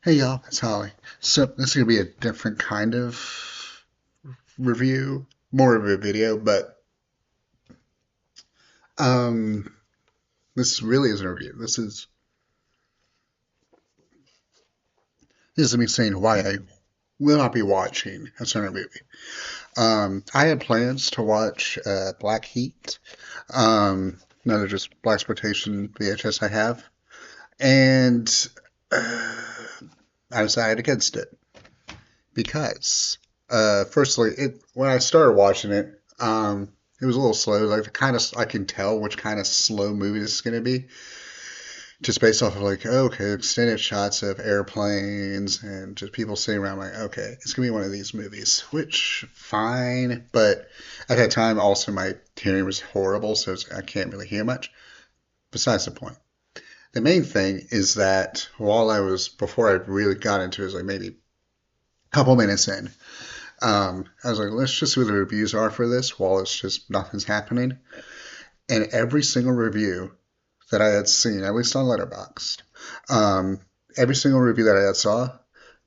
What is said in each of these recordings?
Hey y'all, it's Holly. So this is gonna be a different kind of review, more of a video, but um, this really isn't a review. This is me saying why I will not be watching a certain movie. I had plans to watch Black Heat, another just black exploitation VHS I have, and uh, I decided against it because firstly, it when I started watching it, it was a little slow. Like kind of, I can tell which kind of slow movie this is going to be, just based off of like, okay, extended shots of airplanes and just people sitting around. Like, okay, it's gonna be one of these movies, which fine. But at that time, also my hearing was horrible, so I can't really hear much. Besides the point. The main thing is that before I really got into it, it was like maybe a couple minutes in. I was like, let's just see what the reviews are for this while it's just nothing's happening. And every single review that I had seen, at least on Letterboxd, um, every single review that I had saw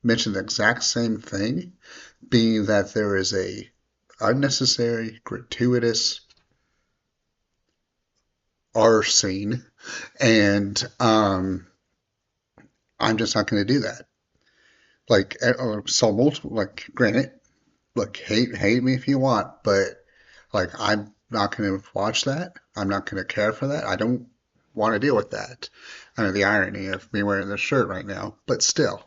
mentioned the exact same thing, being that there is a unnecessary, gratuitous R scene, and I'm just not going to do that. Like, saw multiple, like, granted, look, hate me if you want, but like I'm not going to watch that. I'm not going to care for that. I don't want to deal with that. I know the irony of me wearing this shirt right now, but still,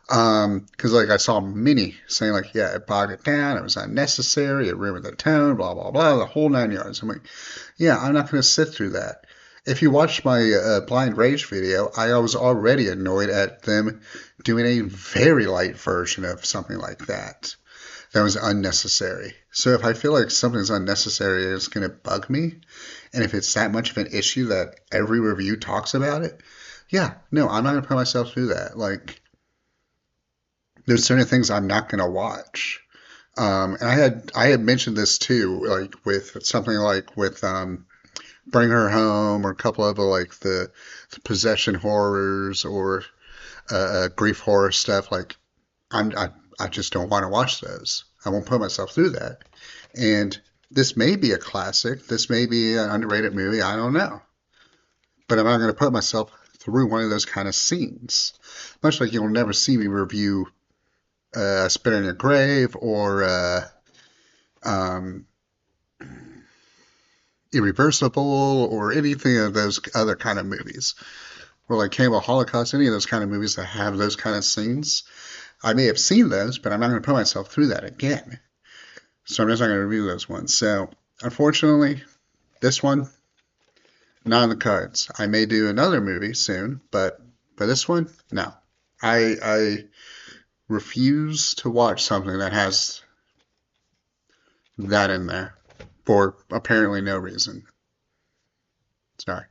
because like I saw many saying like, yeah, it bogged it down. It was unnecessary. It ruined the tone. Blah blah blah. The whole nine yards. I'm like, yeah, I'm not going to sit through that. If you watch my Blind Rage video, I was already annoyed at them doing a very light version of something like that that was unnecessary. So if I feel like something's unnecessary, it's going to bug me. And if it's that much of an issue that every review talks about it, yeah, no, I'm not going to put myself through that. Like, there's certain things I'm not going to watch. And I had mentioned this too, like with something like with Bring Her Home or a couple of the possession horrors or grief horror stuff. Like I just don't want to watch those. I won't put myself through that. And this may be a classic. This may be an underrated movie. I don't know. But I'm not going to put myself through one of those kind of scenes. Much like you'll never see me review Spit in Your Grave or um, Irreversible or anything of those other kind of movies. Or like Cannibal Holocaust, any of those kind of movies that have those kind of scenes. I may have seen those, but I'm not going to put myself through that again. So I'm just not going to review those ones. So unfortunately, this one, not on the cards. I may do another movie soon, but for this one, no. I refuse to watch something that has that in there for apparently no reason. Sorry.